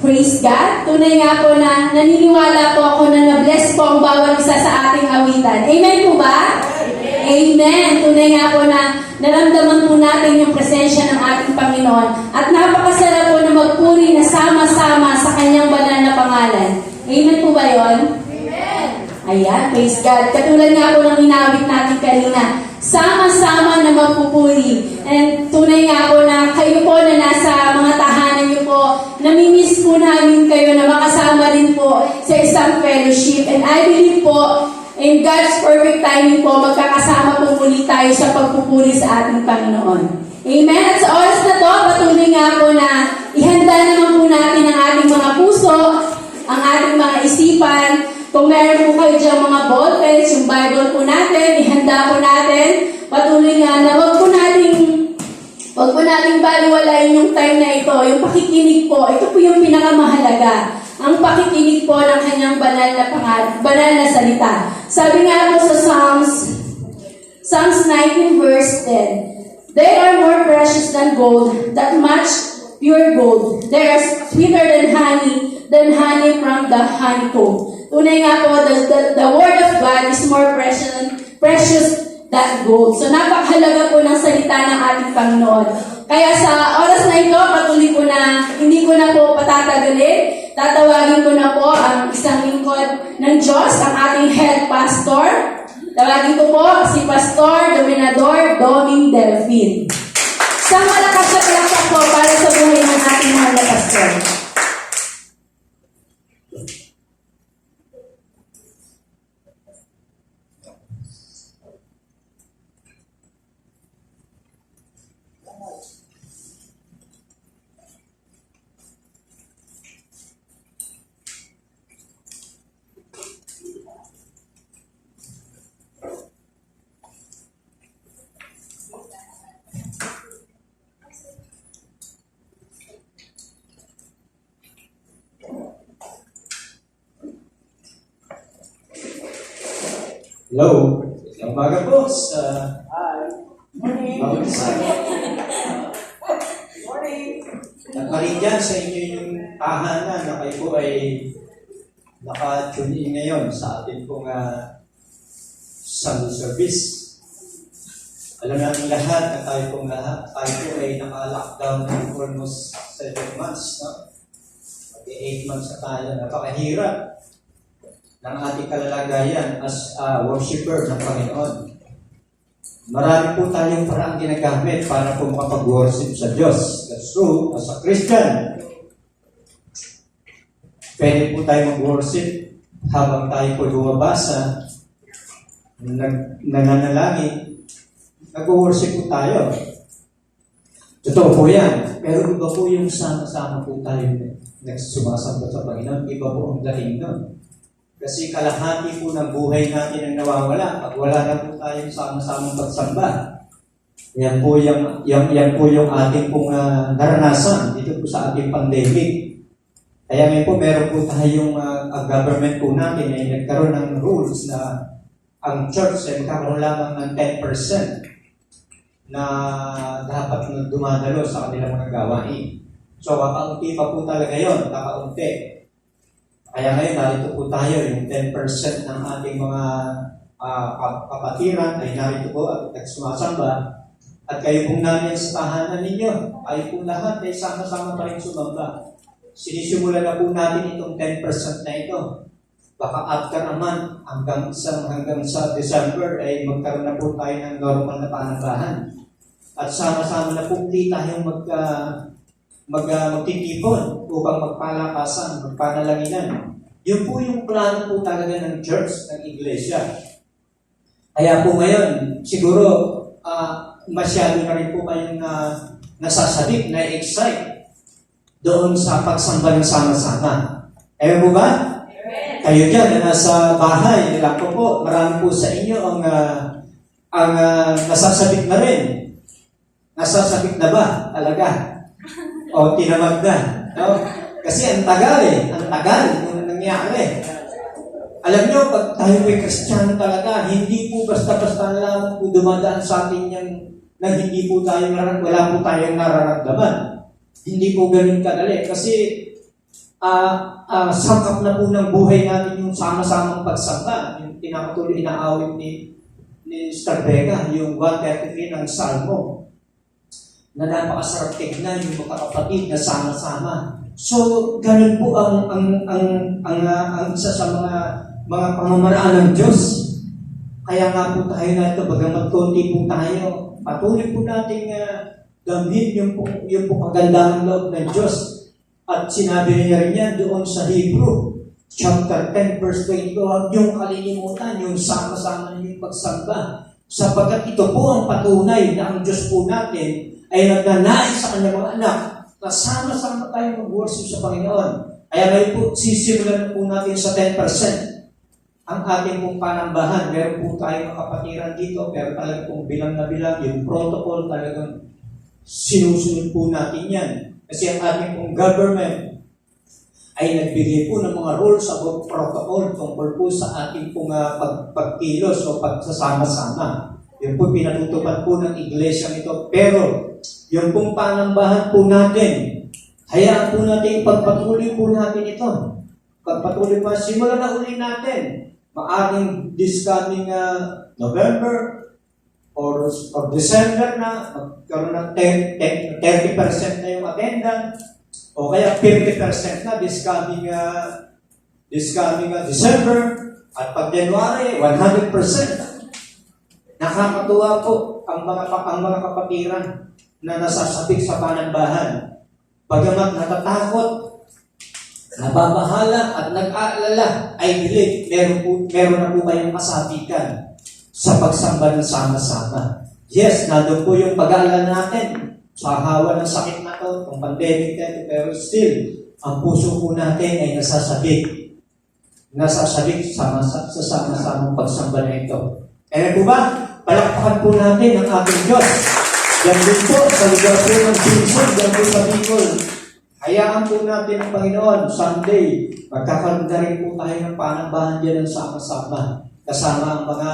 Praise God. Tunay nga po na naniniwala po ako na na-bless po ang bawat isa sa ating awitan. Amen po ba? Amen. Tunay nga po na naramdaman po natin yung presensya ng ating Panginoon. At napakasarap po na magpuri na sama-sama sa kanyang banal na pangalan. Amen po ba yun? Amen. Ayan, praise God. Katulad nga po ng inawit natin kanina. Sama-sama na magpupuri. And tunay nga po na kayo po na nasa mga tahanan niyo po, namimiss po namin kayo na makasama rin po sa isang fellowship. And I believe po, in God's perfect timing po, magkakasama po muli tayo sa pagpupuri sa ating Panginoon. Amen? At sa oras na to, patuloy nga po na ihanda naman po natin ang ating mga puso, ang ating mga isipan. Kung meron po kayo dyan mga ballpens, yung Bible po natin, ihanda po natin. Patuloy nga na wag po nating baliwalain yung time na ito, yung pakikinig po. Ito po yung pinakamahalaga. Ang pakikinig po ng kanyang banal na salita. Sabi nga po sa Psalms 19 verse 10, "They are more precious than gold, that much pure gold. They are sweeter than honey from the honeycomb." Tunay nga po, the word of God is more precious than gold. So napakahalaga po ng salita ng ating Panginoon. Kaya sa oras na ito, patuloy ko na, hindi ko na po patatagalin. Tatawagin ko na po ang isang lingkod ng Diyos, ang ating head pastor. Tawagin ko po si Pastor Dominador Doming Delfin. Sa malakas na palakpak po para sa buhay ng ating mga pastor. Hello. Ang umaga po sa Morning. Morning. nagparin dyan sa inyo yung tahanan na kayo po ay naka-tune in ngayon sa ating pong Sunday service. Alam natin lahat na tayo po ay naka-lockdown ng almost 7 months. No? 8 months na tayo. Napakahirap ng ating kalalagayan as a worshiper ng Panginoon. Marami po tayong parang ginagamit para po makapag-worship sa Diyos. That's true. As a Christian, pwede po tayo mag-worship habang tayo po bumabasa, nananalangin, nag-worship po tayo. Totoo po yan. Pero iba po yung sama-sama po tayo nagsumasamba sa Panginoon. Iba po ang dating nun. Kasi kalahati po ng buhay natin ang nawawala pag wala na po tayong sama-samang pagsamba. Yan po yung ating pong naranasan dito po sa ating pandemic. Kaya ngayon po meron po tayong government po natin ay nagkaroon ng rules na ang church ay magkakaroon lamang ng 10% na dapat dumadalo sa kanilang mga gawain. So kakaunti pa po talaga yun, kakaunti. Kaya ngayon, narito po tayo, yung 10% ng ating mga kapatiran ay narito po at nagsumasamba. At kayo pong namin sa tahanan ninyo, kayo pong lahat ay sama-sama pa rin sumamba. Sinisimulan na po natin itong 10% na ito. Baka after naman, hanggang sa December, ay magkaroon na po tayo ng normal na panambahan. At sama-sama na po hindi tayong magtitipon upang magpalakasan, magpanalanginan. Yun po yung plano po talaga ng church, ng iglesia. Kaya po ngayon, siguro masyado na rin po kayong nasasabik, na-excite doon sa pagsamba ng sama-sama. Ayaw po ba? Kayo dyan na nasa bahay, nila po, marami po sa inyo ang nasasabik na rin. Nasasabik na ba talaga? O tinamag na. No? Kasi ang tagal kung nangyari. Alam nyo, pag tayo po'y Kristiyano talaga, hindi po basta-basta lang po dumadaan sa atin yan na hindi po tayo wala po tayong nararamdaman. Hindi po ganun kadali. Kasi sangkap na po ng buhay natin yung sama-samang pagsamba. Yung pinakatuloy inaawit ni Star Vega, yung 133 ng Salmo, na napakasarap tignan yung magkakapatid na sama-sama. So, ganun po ang isa sa mga pamamaraan ng Diyos. Kaya nga po tayo na ito, bagamat konti po tayo, patuloy po natin damhin yung kagandahan loob ng Diyos. At sinabi niya rin yan doon sa Hebrew, chapter 10, verse 22, huwag yung kalilimutan, yung sama-sama yung pagsamba. Sapagkat ito po ang patunay na ang Diyos po natin ay nagnanais sa kanyang mga anak na sama-sama tayo mag-worship sa Panginoon. Kaya ngayon po, sisimulan po natin sa 10%. Ang ating pong panambahan, meron po tayong kapatiran dito, pero talagang pong bilang na bilang, yung protocol talagang sinusunod po natin yan. Kasi ang ating pong government ay nagbigay po ng mga rules about protocol tungkol po sa ating pong pagkilos o pagsasama-sama. Yun po pinatutupad po ng iglesia ito. Pero yung pong panambahan po natin, hayaan po natin, pagpatuloy po natin ito. Pagpatuloy po, simulan na uli natin. Maaring this coming November or December na, magkaroon ng 30% na yung attendance, o kaya 50% na this coming December, at pag January, 100%. Nakakatuwa po ang mga kapatiran na nasasabik sa panambahan. Bagamat natatakot, nababahala at nag-aalala, I believe meron na po kayong kasabikan sa pagsamba ng sama-sama. Yes, nandun po yung pag-aalala natin sa hawa ng sakit na to, ng pandemic na ito, pero still, ang puso po natin ay nasasabik sa sama-samang pagsamba na ito. Kaya po ba, palakpakan po natin ang ating Diyos. Yan din po sa lugar po ng Simpson, yan po sa Bicol. Hayaan po natin ang Panginoon, Sunday, magkakaroon na rin po tayo ng panambahan dyan ng sama-sama. Kasama ang mga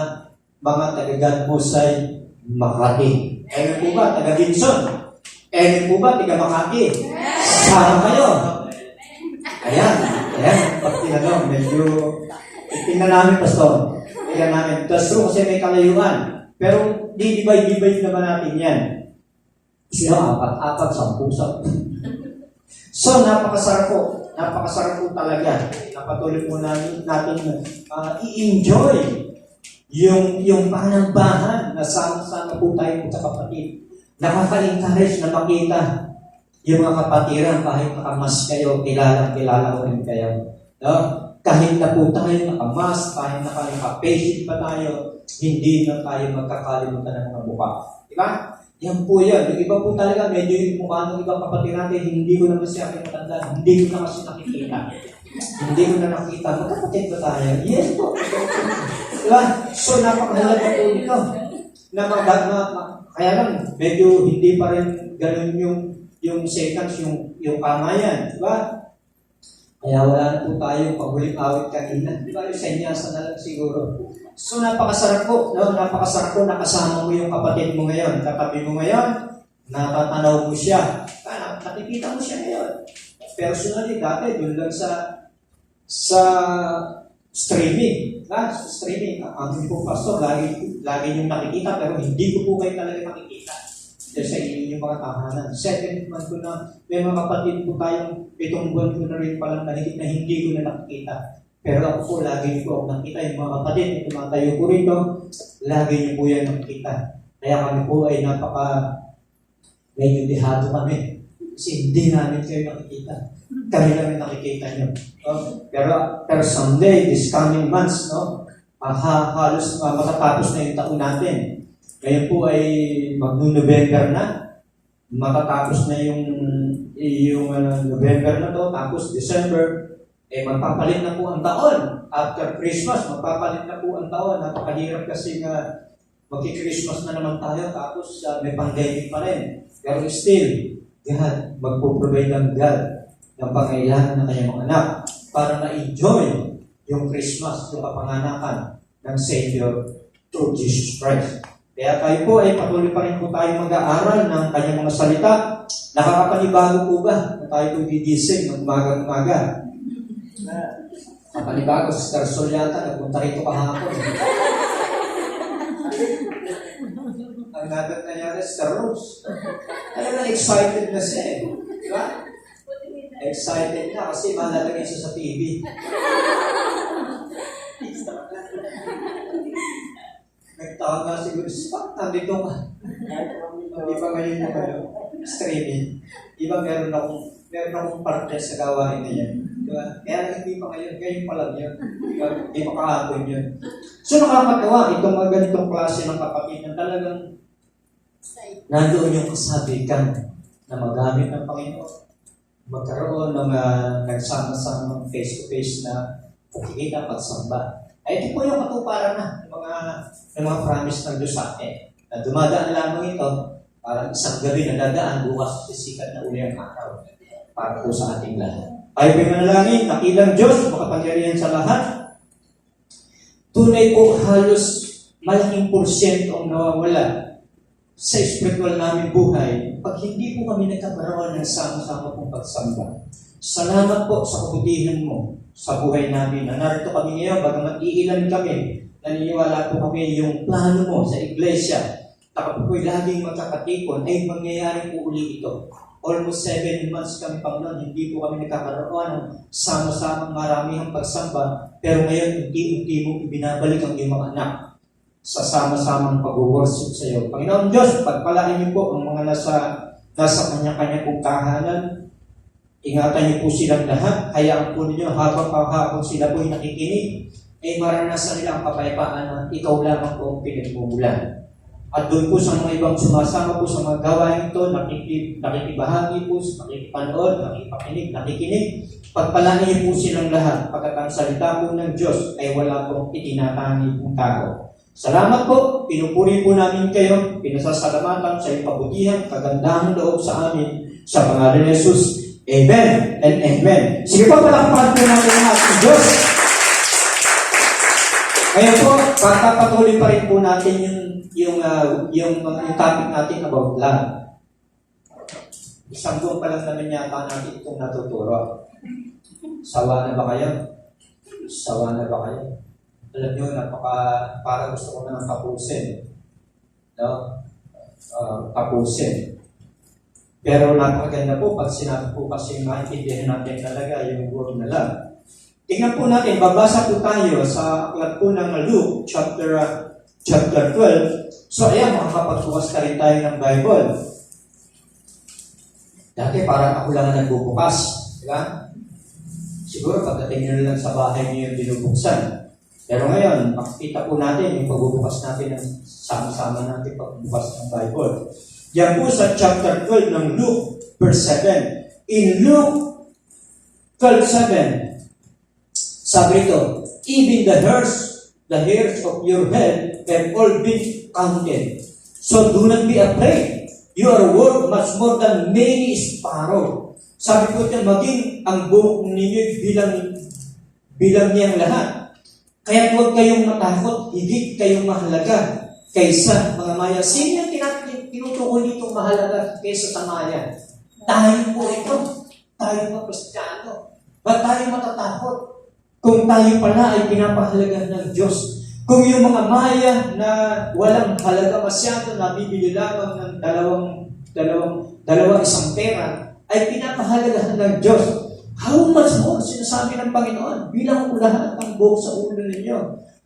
taga-Gadmosay Makati. Ayan po ba, taga-Ginson? Ayan po ba, taga-Makati? Sama kayo. Ayan. Pag tinanong, medyo tingnan namin, Pastor. Tingnan namin. That's true kasi may kalayuan. Pero di-divide naman natin yan. Sino? 4, 10. So, napakasarap po talaga. Napatuloy po natin i-enjoy yung panambahan na sama-sama po tayo sa kapatid. Nakaka-encourage na makita yung mga kapatiran kahit nakamas kayo, kilala ko rin kayo. No? Kahit na po tayo nakamas, kahit naka-patient pa tayo, hindi na tayo magkakalimutan ng mga buka. Diba? Yan po yan. Yung iba po talaga, medyo yung mukha ng ibang kapatid natin, hindi ko naman siya matanda, hindi ko na kasi nakikita. Hindi ko na nakita. Magkapatid ba tayo? Yes po. Diba? So, napakahalaga po ito. Kaya lang, medyo hindi pa rin ganun yung seconds, yung kamayan. Diba? Kaya wala na po tayong paghuling awit kanina. Diba? Yung senyasa na lang siguro. So, napakasarap po. No? Napakasarap po nakasama mo yung kapatid mo ngayon. Katabi mo ngayon, natatanaw mo siya. Nakikita mo siya ngayon. Personally, dati, doon lang sa streaming. Sa streaming. Ang po, Pastor, lagi yung nakikita, pero hindi ko po kayo talaga nakikita. Sa inyo yung mga tahanan. Second month ko na, may mga kapatid po tayong 7 buwan ko na rin palang nalikit na hindi ko na nakikita. Pero ako po, lagi ko ako nakita. Yung mga kapatid, yung tumatayo ko rito, lagi niyo po yan nakikita. Kaya kami po ay medyo dihado kami. Kasi hindi namin kayo nakikita. Kami namin nakikita nyo. Pero someday, this coming months, halos matatapos na yung taon natin. Ngayon po ay mag-November na. Matatapos na yung November na to, tapos December, magpapalit na po ang taon. After Christmas, magpapalit na po ang taon. Napakahirap kasi magki-Christmas na naman tayo, tapos may pandemic pa rin. Pero still, God, magpo-provide ng God ng pangailangan ng kanyang mga anak para ma-enjoy yung Christmas, yung kapanganakan ng Savior through Jesus Christ. Kaya tayo po ay patuloy pa rin po tayo mag-aaral ng kanyang mga salita nakakapanibago po ba na tayo po gigising ng umaga-umaga? Nakapanibago, si Tarsol yata, nagpunta rito kahapon. Ang nadat na yata si Rose. Talagang excited na siya eh. Di ba? Excited na kasi malalagay siya sa TV. Nagtawag nga siguro, Spot, nandito ka. Hindi pa ngayon yung streaming. Iba meron akong partner sa gawain na yan. Diba? Kaya hindi pa ngayon pa lang yun. Diba? Hindi pa kahapon yun. So nakakatawa, itong mga ganitong klase ng kapatid na talagang nandoon yung kasabikan na magamit ng Panginoon. Magkaroon ng nagsama-sama face-to-face na pagkikita pagsamba. Ay, ito po yung katuparan na ng mga promise ng Diyos sa atin. Na dumadaan lamang ito, parang isang gabi na dadaan, bukas sisikat na uli ang araw para po sa ating lahat. Tayo po'y manalangin, nakilang Diyos, makapangyarihan sa lahat. Tunay po halos malaking porsyento ang nawawala sa spiritual namin buhay pag hindi po kami nagkakaroon ng sama-sama pong pagsamba. Salamat po sa kabutihan mo sa buhay namin. Na narito kami ngayon, bagamat iilan kami, naniniwala po kami yung plano mo sa iglesia. Kapag po'y laging magkakatipon, ay mangyayari po uli ito. Almost 7 months kami, Panginoon, hindi po kami nagkakaroon ng sama-samang maramihang pagsamba, pero ngayon, unti-unti mo ibinabalik ang iyong mga anak sa sama-samang pag-worship sa iyo. Panginoon Diyos, pagpalain niyo po ang mga nasa kanya-kanya pong tahanan. Ingatan niyo po silang lahat. Hayaan po ninyo habang sila po'y nakikinig, ay maranasan nila ang kapayapaan na ikaw lamang po ang pinagmumulan. At doon po sa mga ibang sumasama po sa mga gawain ito, nakikibahagi po, nakikipanood, nakikipakinig, nakikinig. Pagpalain niyo po silang lahat, pagkat ang salita po ng Diyos ay wala pong itinatangi pong tao. Salamat po, pinupuri po namin kayo, pinasasalamatan sa iyong kabutihan, kagandahan loob sa amin, sa pangalan ni Jesus. Amen and amen. Sige po, palakpakan po natin ang ating Diyos. Ngayon po, patuloy pa rin po natin yung topic natin about love. Isang buwan pa lang naman yata natin itong natuturo. Sawa na ba kayo? Sawa na ba kayo? Alam nyo, para gusto ko na tapusin. No? Tapusin. Pero napakaganda po pag sinabi po kasi maintindihan natin talaga yung word na love. Tingnan po natin, babasa po tayo sa aklat po ng Luke, chapter 12. So ayan, makakapagbukas ka rin tayo ng Bible. Dati parang ako lang ang nagbubukas. Diba? Siguro pagdating nyo lang sa bahay niyo yung binubuksan. Pero ngayon, makikita po natin yung pagbubukas natin ng sama-sama natin pagbubukas ng Bible. Yan po sa chapter 12 ng Luke, verse 7. In Luke 12:7, sabi ito, even the hairs of your head have all been counted. So do not be afraid. You are worth much more than many sparrows. Sabi ko ito, maging ang buhok ninyo bilang niyang lahat. Kaya huwag kayong matakot, higit kayong mahalaga kaysa mga maya. Sino yung tinutukoy nitong mahalaga kaysa sa maya? Tayo po ito. Tayo mga Kristiyano. Ba't tayo matatakot? Kung tayo pala ay pinapahalagahan ng Diyos. Kung yung mga maya na walang halaga masyado, nabibili lamang ng dalawang isang pera, ay pinapahalagahan ng Diyos. How much more, sinasabi ng Panginoon, bilang ko lahat ng buhok sa ulo ninyo.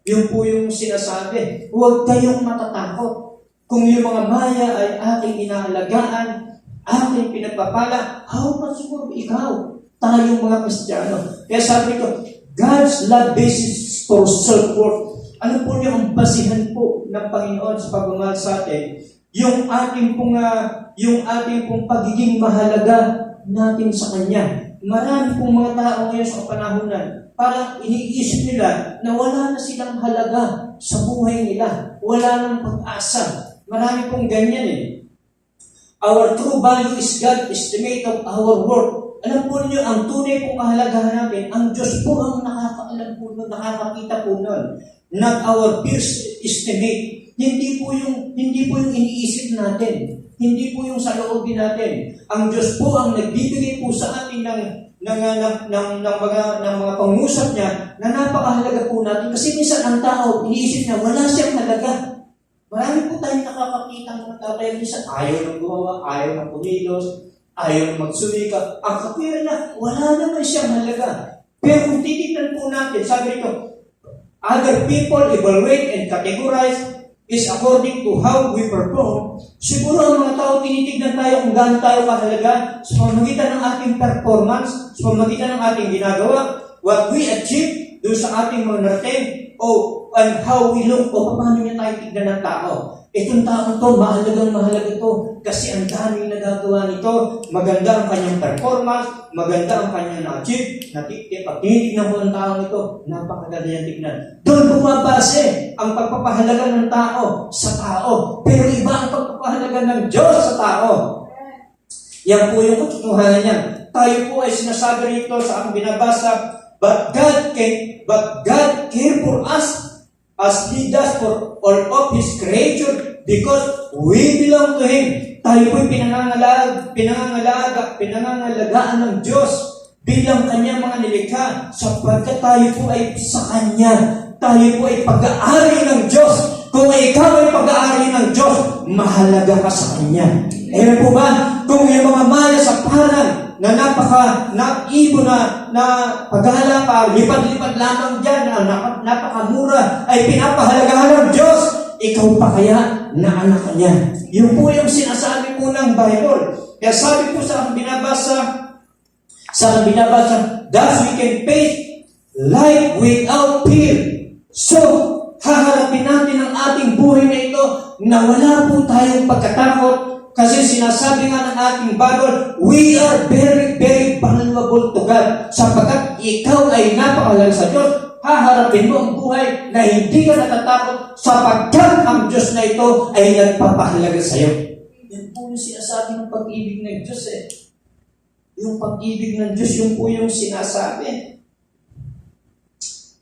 Yun po yung sinasabi, huwag kayong matatakot. Kung yung mga maya ay aking inaalagaan, aking pinagpapala, how much more ikaw, tayong mga Kristiyano. Kaya sabi ko, God's love basis for self-worth. Ano po niyo ang basihan po ng Panginoon sa pagmamahal sa atin? Yung ating pong pagiging mahalaga natin sa Kanya. Marami pong mga tao ngayon sa kapanahunan, parang iniisip nila na wala na silang halaga sa buhay nila. Wala nang pag-asa. Marami pong ganyan eh. Our true value is God estimate of our worth. Alam po niyo, ang tunay pong kahalagahan natin, ang Diyos po ang nakakaalam po nun, nakakakita po nun. Not our peers estimate. hindi po yung iniisip natin. Hindi po yung sa loobin natin. Ang Diyos po ang nagbibigay po sa atin ng mga pangusap niya na napakahalaga po natin. Kasi minsan ang tao, iniisip niya, wala siyang halaga. Marami po tayong nakakakita ng mga tao. Kaya minsan ayaw ng gumawa, ayaw ng kumilos, ayaw ng magsumika. Ang kapira na, wala naman siyang halaga. Pero kung titignan po natin, sabi rito, other people evaluate and categorize is according to how we perform. Siguro ang mga tao tinitignan tayo kung gaano tayo kahalaga sa pamamagitan ng ating performance, sa pamamagitan ng ating ginagawa, what we achieve doon sa ating mga narating, and how we look, paano niya tayo tignan ng tao. Itong taong to, mahalaga to, kasi ang daming nagagawa nito, maganda ang kanyang performance, maganda ang kanyang na-achieve, pag tinitignan ko ang taong ito, napakaganda yung tignan. Doon bumabase ang pagpapahalaga ng tao sa tao, pero iba ang pagpapahalaga ng Diyos sa tao. Yan po yung katotohanan niya. Tayo po ay sinasabi rito sa ang binabasa, but God care for us as He does for all of His creation because we belong to Him. Tayo po'y pinangangalagaan ng Diyos bilang Kanyang mga nilikha sapagkat tayo po ay sa Kanya. Tayo po ay pag-aari ng Diyos. Kung ikaw ay pag-aari ng Diyos, mahalaga ka sa Kanya. Ayan po ba? Kung yung mga maya sa parang na naibo na paghala pa, lipad-lipad lamang dyan, napakamura, ay pinapahalagahan ng Diyos, ikaw pa kaya na anak niya. Yun po yung sinasabi po ng Bible. Kaya sabi po sa binabasa, thus we can face life without fear. So, haharapin natin ang ating buhay na ito na wala po tayong pagkatakot. Kasi sinasabi nga ng ating Bible, we are very, very vulnerable to God. Sapagkat ikaw ay napakahalaga sa Diyos, haharapin mo ang buhay na hindi ka natatakot sapagkat ang Diyos na ito ay nagpapahalaga sa iyo. Yan po yung sinasabi ng pag-ibig ng Diyos Yung pag-ibig ng Diyos, yun po yung sinasabi.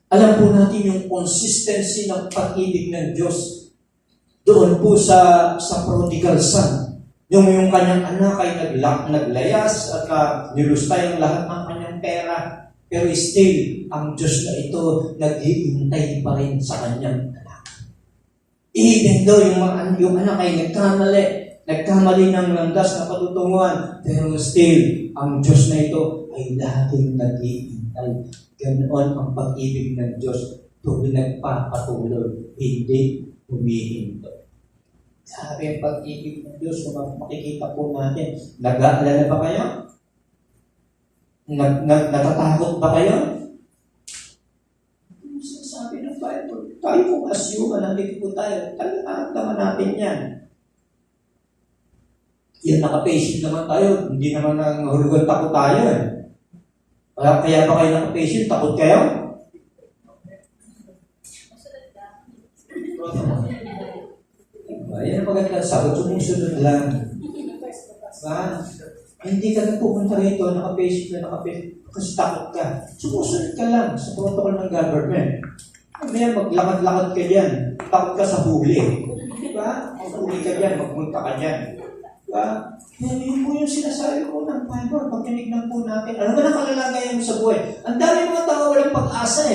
Alam po natin yung consistency ng pag-ibig ng Diyos. Doon po sa prodigal son. Yung kanyang anak ay naglayas at nilusta yung lahat ng kanyang pera. Pero still, ang Diyos na ito naghihintay pa rin sa kanyang anak. Even though yung anak ay nagkamali ng landas na patutunguhan, pero still, ang Diyos na ito ay laging naghihintay. Ganoon ang pag-ibig ng Diyos tuwing nagpapatuloy, hindi humihinto. Sabi ang pag-ibig ng Diyos, kung makikita po natin, nag-aalala ba kayo? Natatakot ba kayo? Sabi ng Bible, tayo kung assume, nandito po tayo, talagang natin yan. Yan, naka-patient naman tayo, hindi naman nahulugan takot tayo Kaya ba kayo naka-patient, takot kayo? Yan ang magandang sagot, sumusunod lang. Hindi ka na pumunta rito, naka-patient kasi takot ka. Sumusunod ka lang sa protocol ng government. Mamaya maglakad-lakad ka dyan, takot ka sa huli. Diba? Maghuli ka dyan, magpunta ka dyan. Diba? Yun po yung sinasabi ko ng Bible, pag tinignan po natin. Ano ba nakalagayan mo sa buhay? Ang dami mga tao walang pag-asa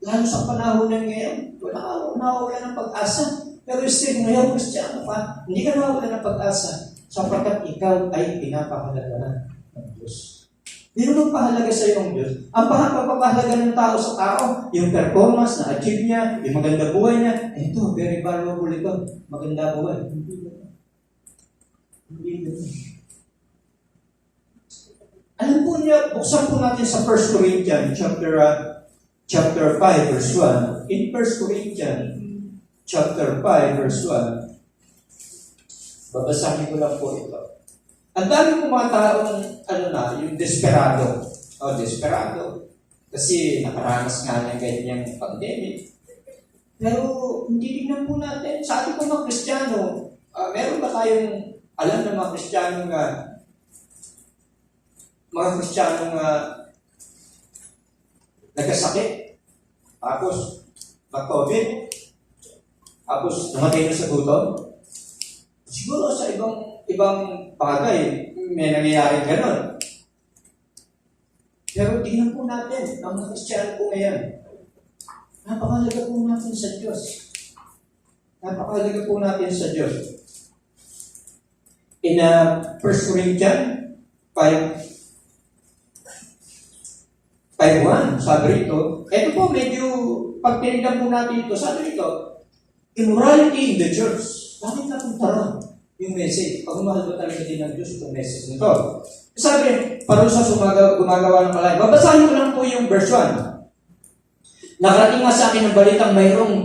Lalo sa panahon ng ngayon, wala ng pag-asa. Pero still, ngayon, Kristiyano ka, hindi ka nawawala ng pag-asa sapagkat ikaw ay pinapahalaga ng Diyos. Hindi naman pahalaga sa iyo ng Diyos. Ang pagpapahalaga ng tao sa tao, yung performance na achieve niya, yung maganda buhay niya, ito, very valuable ito, maganda buhay. Hindi. Alam po niya, buksan po natin sa 1 Corinthians chapter 5 verse 1. In 1 Corinthians chapter 5 verse 1, babasahin ko lang po ito. Ang dami po mga taong, yung desperado. Desperado. Kasi nakaranas nga ng ganyang pandemic. Pero hindi tingnan po natin. Sa ating mga Kristiyano, meron ba tayong alam ng mga Kristiyano nagkasakit, tapos mag-COVID, tapos namatay na sa gutom? Siguro sa ibang bagay, may nangyayari gano'n. Pero tingnan po natin, ang mga Kristiyano po ngayon, napakalaga po natin sa Diyos. Napakalaga po natin sa Diyos. In 1 Corinthians 5:1, sabi rito, ito po medyo, pag tinignan po natin ito, sabi rito, immorality in the church. Bakit natin tarang yung message? Pagmahal ba talaga din ng Diyos itong message nito? Sabi, parusa gumagawa ng palay. Babasahin ko lang po yung verse 1. Nakarating nga sa akin ang balitang mayroong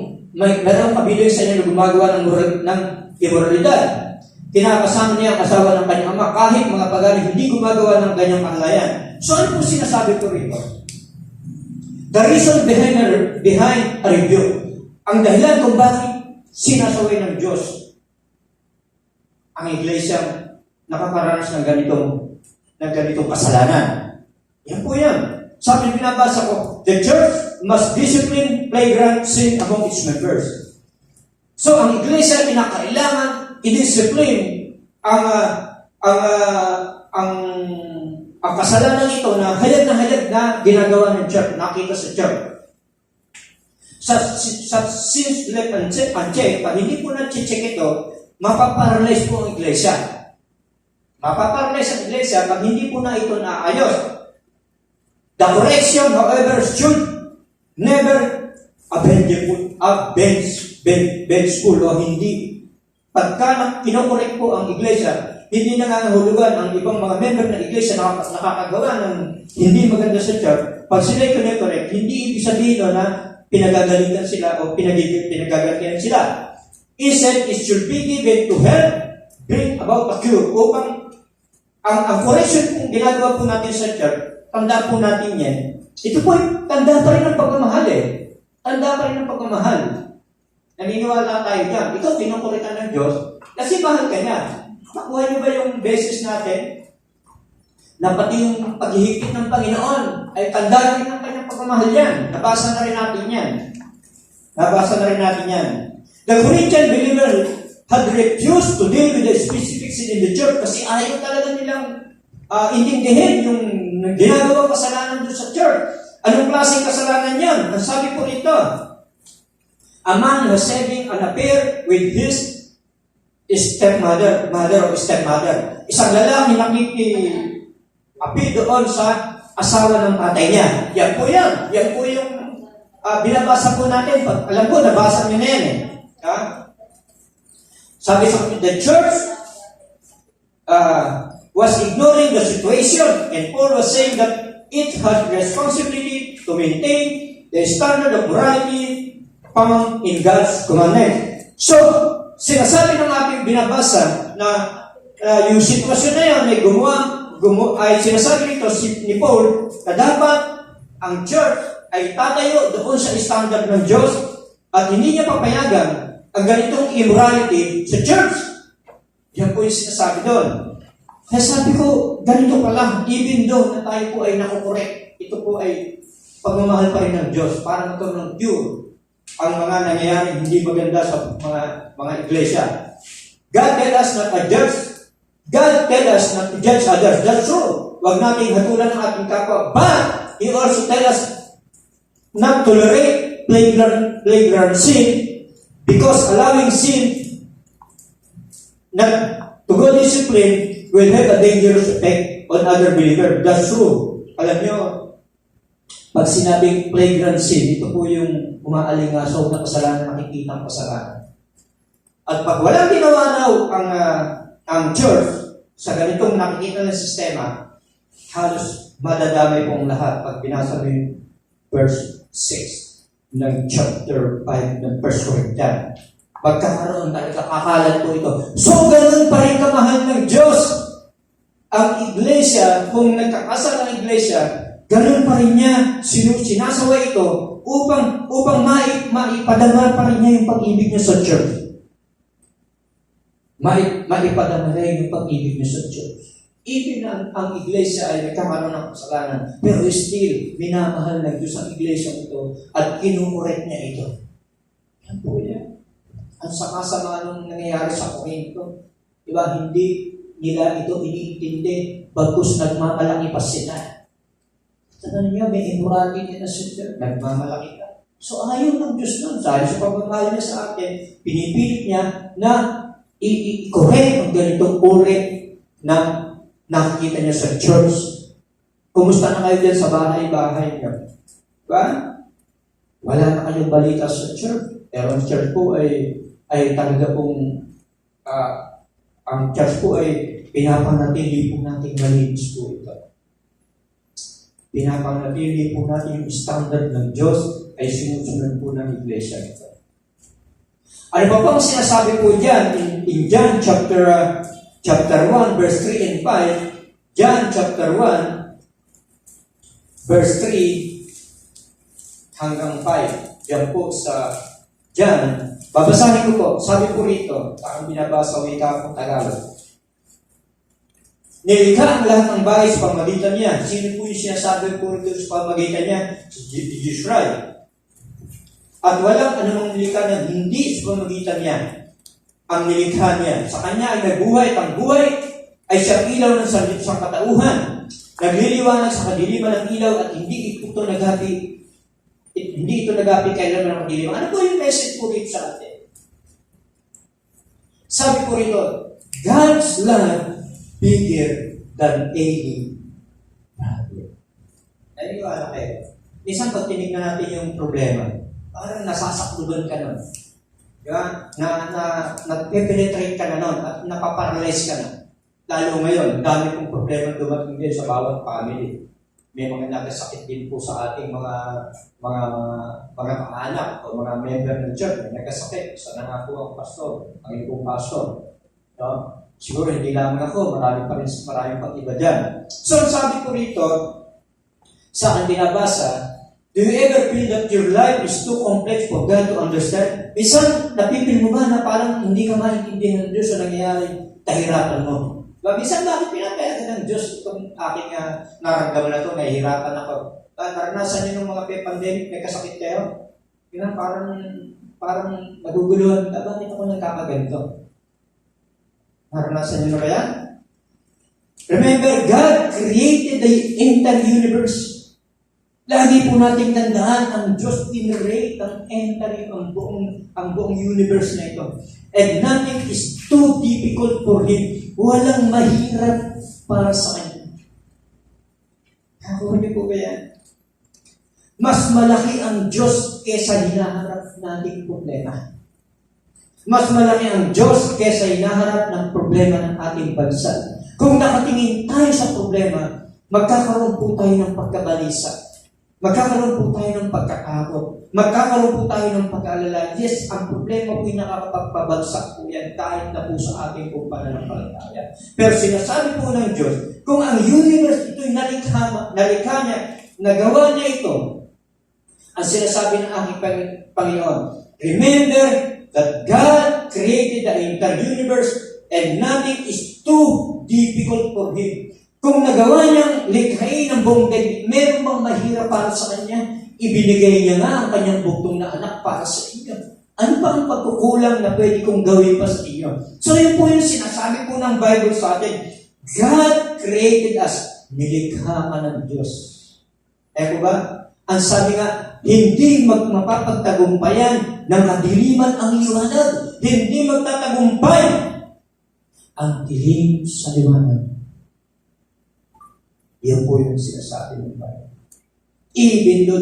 kabilin sa inyo na gumagawa ng immoralidad. Kinakasama niya ang asawa ng kanyang ama kahit mga pagano hindi gumagawa ng ganyang kahalayan. So ano po sinasabi ko rito? The reason behind a rebuke. Ang dahilan kung bakit sinasaway ng Diyos ang iglesia nakakaranas ng ganitong kasalanan. Yan po yan. Sabi binabasa ko, the church must discipline flagrant sin among its members. So ang iglesia pinakailangan i-discipline ang kasalanan ito na hayag na ginagawa ng church, nakita sa church. Sa since left unchecked, pag hindi po na-check ito, mapaparalyze po ang iglesia. Mapaparalyze ang iglesia pag hindi po na ito naayos. The correction, however, should never vengeful o hindi. Pagka kinokorek po ang iglesia, hindi nangangahulugan ang ibang mga member ng iglesia na nakakagawa ng hindi maganda sa church. Pag sila kinokorek, hindi ibig sabihin na pinagagalitan sila o pinagagalitan sila. Instead, it should be given to help bring about a cure. Upang ang correction kung ginagawa po natin sa church, tanda po natin yan. Ito po, tanda pa rin ng pagmamahal eh. Tanda pa rin ng pagmamahal. Naniniwala tayo dyan. Ikaw, pinukulitan ng Diyos kasi mahal ka niya. Nakuha niyo ba yung beses natin na pati yung paghihigpit ng Panginoon ay tanda rin ng kanyang pagmamahal yan. Nabasa na rin natin yan. The Corinthian believer had refused to deal with the specific sin in the church kasi ayaw talaga nilang intindihin yung ginagawa kasalanan doon sa church. Anong klaseng kasalanan yan? Ang sabi po rito, a man was having an affair with his mother or stepmother. Isang lalaki nakikiapi doon sa asawa ng tatay niya. Yan po yan. Yan po yung binabasa po natin. Alam ko, nabasa niyo na yan eh. Sabi sa the church was ignoring the situation and Paul was saying that it has responsibility to maintain the standard of morality found in God's commandment. So, sinasabi ng ating binabasa na yung sitwasyon na yan ay sinasabi nito ni Paul na dapat ang church ay tatayo doon sa standard ng Diyos at hindi niya papayagan ang ganitong immorality sa church. Yan po yung sinasabi doon. Kaya sabi ko, ganito pala, even though na tayo po ay nakukorek, ito po ay pagmamahal pa rin ng Diyos para magkaroon ng pure ang mga nangyayari hindi maganda sa mga iglesia. God tell us not to judge. God tell us not to judge others. That's true. Huwag nating hatulan ng ating kapwa. But He also tell us not to tolerate flagrant sin because allowing sin not to go discipline will have a dangerous effect on other believers. That's true. Alam nyo, pag sinabing flagrant sin, ito po yung umaalingasaw na kasalanan, nakikita ang kasalanan. At pag walang ginawa ang church sa ganitong nakikita ng sistema, halos madadamay pong lahat pag binasa mo yung verse 6 ng chapter 5 ng 1 Corinthians. Magkakaroon talaga, kakalat po ito. So, ganun pa rin kamahal ng Diyos. Ang iglesia, kung nagkakasal ang iglesia, ganun pa rin niya sinasaway ito upang maipadama pa rin niya yung pag-ibig niya sa church. Maipadama rin yung pag-ibig niya sa church. Even ang iglesia ay nagkakaroon ng kasalanan, pero still, minamahal ng Diyos ang iglesia ito at kinukorek niya ito. Yan po yan. Ang sama-sama nung nangyayari sa Korinto. Diba, hindi nila ito iniintindi, bagkus nagmamalaki pa sila. Sabi niya, may immorality din na sila, nagmamalaki ka. So ayaw ng Diyos nun. Dahil sa pagmamahal niya sa atin, pinipilit niya na i-correct ang ganitong uri na nakikita niya sa church. Kumusta na kayo dyan sa bahay-bahay niyo? Diba? Wala na kayong balita sa church. Pero ang church po ay talaga pong ang church po ay pinapanatili po natin malinis po ito. Pinapanatili po natin yung standard ng Diyos ay sinusunod po ng iglesia ito. Ano pa bang sinasabi po dyan in John chapter 1 verse 3 and 5? John chapter 1 verse 3 hanggang 5. Yan po sa John. Babasahin ko po. Sabi po rito, ang binabasa wika po Tagalog. Nilikha ang lahat ng bagay sa pamagitan niya. Sino po yung sinasabi po rito sa pamagitan niya? Si Israel. At walang anumang nilikha na hindi sa pamagitan niya ang nilikha niya. Sa kanya ay nabuhay. Ang buhay ay siyang ilaw ng sangkatauhan. Nagliliwanag sa kadiliman ng ilaw at hindi ito nagapi kailanman ng kadiliman. Ano po yung message po rito sa atin? Sabi po rito, God's love bigger than any problem. Naniwala kayo. Isang pag tinignan natin yung problema, parang nasasakluban ka nun. Diba? Nag-penetrate ka na nun at napaparalyze ka na. Lalo ngayon, dami kong problema dumating din sa bawat family. May mga nagkasakit din po sa ating mga anak o mga member ng church. May nagkasakit. Sana nga po ang pastor, ang ibang pastor. No? Siguro hindi lamang ako, marami pang iba dyan. So, sabi ko rito, sa aking binabasa, do you ever feel that your life is too complex for God to understand? Minsan, napipil mo ba na parang hindi ka maintindihan ng Diyos sa nangyayari, kahirapan mo? Minsan, bakit pinapayagan ng Diyos itong aking naramdaman na ito, nahihirapan ako? Naranasan niyo ng mga pandemic, may kasakit kayo? Yun, parang naguguluhan, bakit ako nagkakaganito? Naranasan niyo na kaya? Remember, God created the entire universe. Lagi po nating tandaan ang Diyos generate ang entire, ang buong universe na ito. And nothing is too difficult for Him. Walang mahirap para sa Kanya. Nakuha niyo po ba yan? Mas malaki ang Diyos kesa hinaharap nating problema. Mas malaki ang Diyos kesa hinaharap ng problema ng ating bansa. Kung nakatingin tayo sa problema, magkakaroon po tayo ng pagkabalisa. Magkakaroon po tayo ng pagkakakot. Magkakaroon po tayo ng pag-aalala. Yes, ang problema po'y nakakapagpabagsak po yan kahit na po sa ating pong pananampalataya. Pero sinasabi po ng Diyos, kung ang universe ito'y nalikha niya, nagawa niya ito, ang sinasabi ng aking Panginoon, remember that God created the entire universe and nothing is too difficult for Him. Kung nagawa niyang likhain ang buong daigdig, meron bang mahirap para sa Kanya? Ibinigay niya nga ang Kanyang bugtong na anak para sa inyo. Ano pa ang pagkukulang na pwede kong gawin pa sa inyo? So yun po yung sinasabi po ng Bible sa atin. God created us. Nilikha ka ng Diyos. Eh ba? Ang sabi nga, hindi mapapagtagumpayan ng kadiliman ang liwanag. Hindi magtatagumpay ang dilim sa liwanag. Yan po yung sinasabi ng Bible. Even though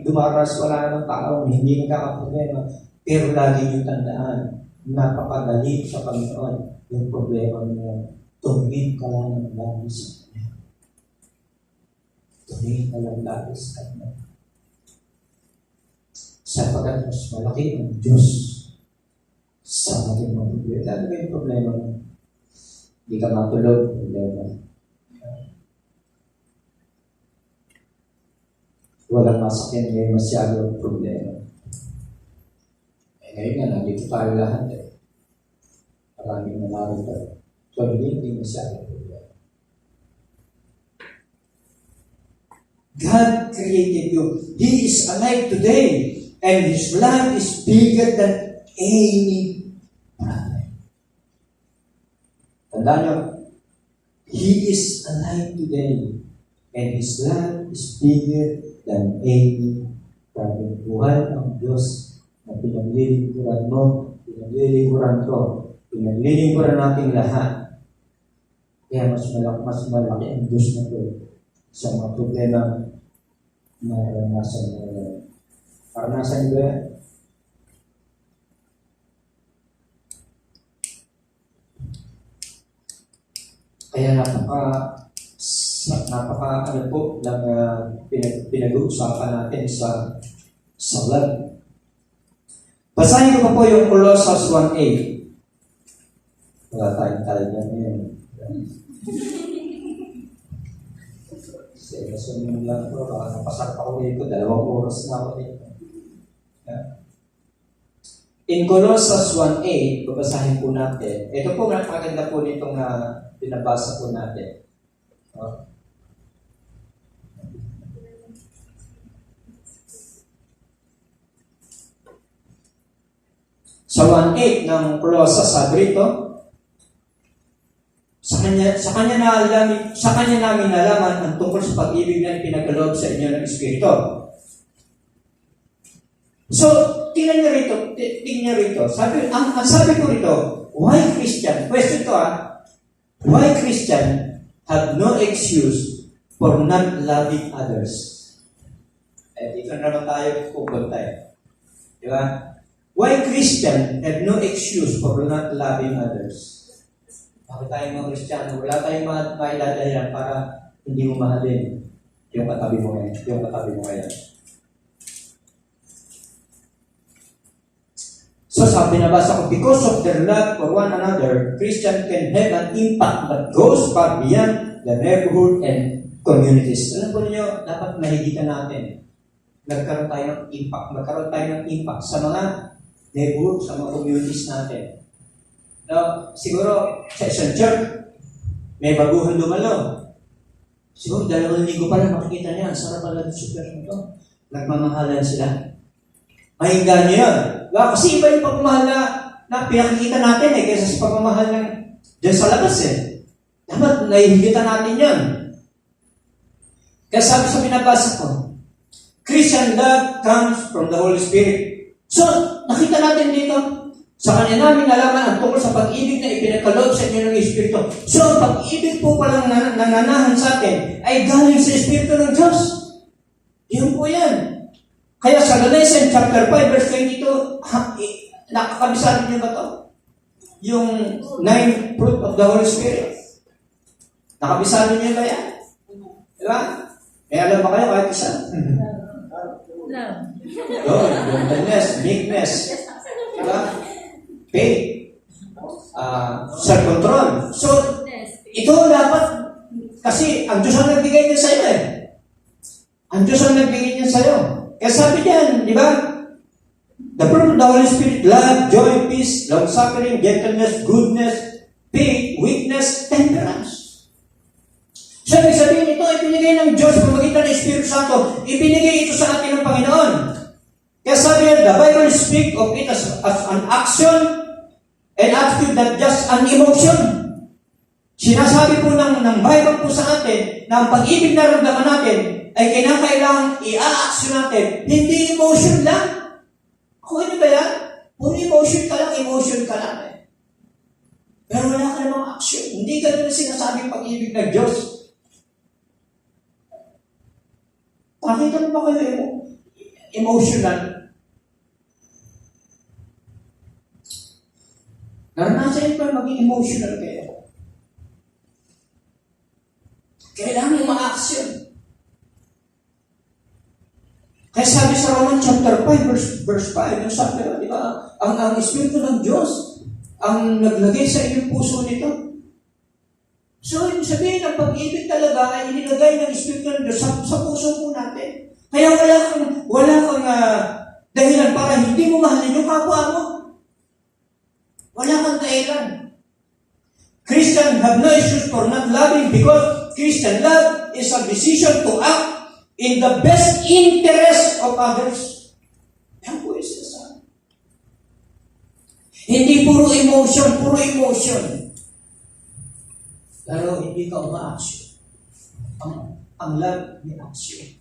dumaras, wala namang tao, hindi nagkakaproblema, pero lagi yung tandaan, napakagaling sa Panginoon yung problema mo. Tumingin ka lang ng lagi sa Kanya. Tumingin ka lang lagi sa Kanya. Sapagat mas malaki ang Diyos sa ating mga problema. Lalo ba yung problema mo? Hindi ka matulog, problema. Walang masakyan, may masyadong problema. Ngayon nga, nandito tayo lahat eh. Maraming nanarito. So, hindi masyadong problema. God created you. He is alive today. And His life is bigger than any problem. Tandaan nyo, He is alive today, and His love is bigger than any problem. Buhay ang Diyos na pinaglilingkuran mo, pinaglilingkuran ko, pinaglilingkuran natin lahat. Kaya mas malaki ang Diyos na ito sa mga problema na naranasan mo ngayon. Naranasan mo yan? Kaya napaka ano po ng pinag-uusapan natin sa love. Basahin ko pa po yung Colossians 1:8. Wala tayong talaga ngayon. Sunod lang po, napasak ako dito, 2 oras na ako dito. In Colossians 1:8, babasahin po natin. Ito po, napakaganda po nitong binabasa po natin. Sa 1:8 ng Colossians, sabi rito, sa kanya namin nalaman ang tungkol sa pag-ibig na ipinagkaloob sa inyo ng Espiritu. So, tingnan niyo rito. Ang sabi ko rito, why Christian? Question to why Christian have no excuse for not loving others? Dito naman tayo pupunta. Di ba? Why Christian have no excuse for not loving others? Bakit tayo mga Kristiyano? Wala tayong mailadayan para hindi mo mahalin yung katabi mo ngayon. So sabi nabasa ko, because of their love for one another, Christian can have an impact that goes far beyond the neighborhood and communities. Alam po ninyo, dapat mahigitan natin. Magkaroon tayo ng impact sa mga neighborhood, sa mga communities natin. Now, siguro sa isang church, may baguhan dumalo. Siguro 2 linggo pa lang makikita niya, ang sarap pala ng super nito. Nagmamahalan sila. Mahinggan niyo yun. Kasi iba yung pagmamahal na pinakikita natin kaysa sa pagmamahal ng dyan sa labas Dapat naihigitan natin yan. Kaya sabi sa binabasa ko, Christian love comes from the Holy Spirit. So, nakita natin dito, sa kanya namin nalaman ang tungkol sa pag-ibig na ipinagkaloob sa inyo ng Espiritu. So, ang pag-ibig po palang nananahan sa atin ay galing sa Espiritu ng Diyos. Yun po yan. Kaya sa Galatians chapter 5 verse 22, nakakabisado niyo ba ito? Yung 9 fruit of the Holy Spirit. Nakabisado niyo ba yan? Diba? May alam ba kayo kahit isa? Gentleness, meekness. Diba? Faith, self-control. So, ito dapat, kasi ang Diyos ang nagbigay niya sa'yo Ang Diyos ang nagbigay niya sa'yo. Kaya sabi diyan, di ba? The fruit of the Holy Spirit, love, joy, peace, long-suffering, gentleness, goodness, faith, weakness, temperance. So, ibig sabihin ito, ipinigay ng Diyos pamagitan ng Espiritu Santo. Ibinigay ito sa atin ng Panginoon. Kaya sabi niya, the Bible speak of it as an action and attitude, not just an emotion. Sinasabi po ng Bible po sa atin na ang pag-ibig na ramdaman natin ay kinakailangan i-a-action natin. Hindi emotion lang. Kung ano ba yan? Puro emotion ka lang Pero wala ka namang action. Hindi ganun na sinasabi pag-ibig ng Diyos. Pakita mo ba kayo emotional? Naranasan pa maging emotional kayo. Kailangan mo ma-action. Kaya sabi sa Romans chapter 5 verse 5, yung sabi, di ba? Ang Espiritu ng Diyos ang naglagay sa inyong puso nito. So, ibig sabihin, ang pag-ibig talaga ay inilagay ng Espiritu ng Diyos sa puso po natin. Kaya wala kang dahilan para hindi mo mahalin yung kapwa mo. Wala kang dahilan. Christian have no excuse for not loving because Christian love is a decision to act in the best interest of others. Yan po yung sinasabi. Hindi puro emotion, puro emotion. Pero hindi ka uma-action. Ang love, may action.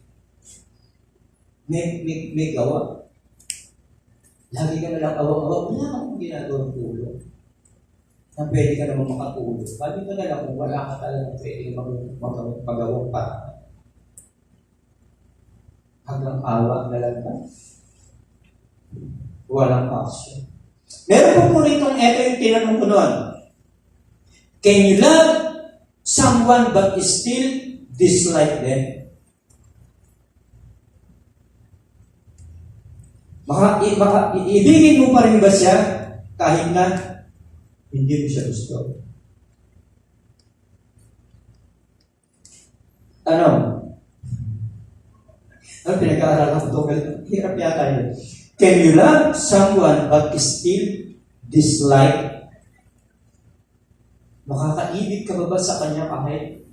May gawa. Lagi ka nalang awa-awa, wala akong ginagawang tulong. Na pwede ka naman makatulong. Lagi ka nalang kung wala ka talagang pwede magawang para. Hanggang awa na lang ka. Walang action. Meron po po rito, ito yung tinanong ko noon. Can you love someone but still dislike them? Ibigin mo pa rin ba siya kahit na hindi mo siya gusto? Ano? Ang pinag-aaralan ko ito, hirap yata yun. Can you love someone but still dislike? Makakaibig ka ba sa kanya kahit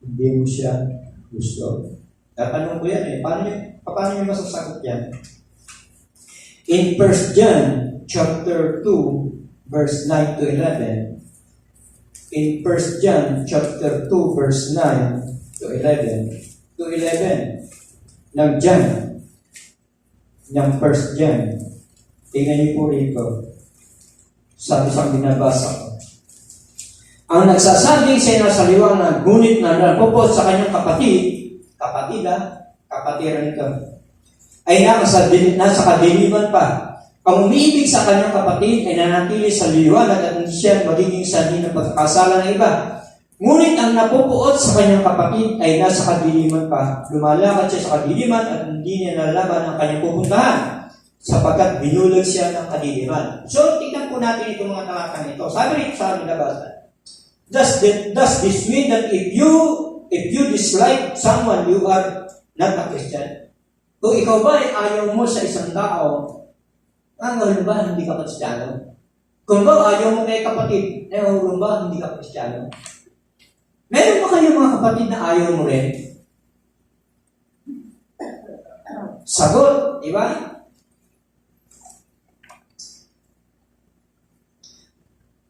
hindi mo siya gusto? Tatanong ko yan eh. Paano niyo masasagot yan? In 1 John chapter 2, verse 9 to 11, in 1 John chapter 2, verse 9 to 11 ng John, ng 1 John, tingnan niyo po rito, sabi sa binabasa ko, ang nagsasabing sinasaliwang na ngunit na napupot sa kanyang kapatiran nito, ay nasa kadiliman pa. Ang umiibig sa kanyang kapatid ay nanatili sa liwanag at hindi siya magiging sanhi ng pagkakasala ng iba. Ngunit ang napupuot sa kanyang kapatid ay nasa kadiliman pa. Lumalakad siya sa kadiliman at hindi niya nalaman ang kanyang pupuntahan sapagkat binulag siya ng kadiliman. So, tingnan po natin itong mga talatang ito. Sabi rito sa amin nabasa. Does this mean that if you dislike someone, you are not a Christian? Kung ikaw ba ay ayaw mo sa isang tao, ano ba hindi ka Kristiyano? Kung ba ayaw mo kay kapatid, ano ba hindi ka Kristiyano? Meron ba kayo mga kapatid na ayaw mo rin? Sagot, di ba?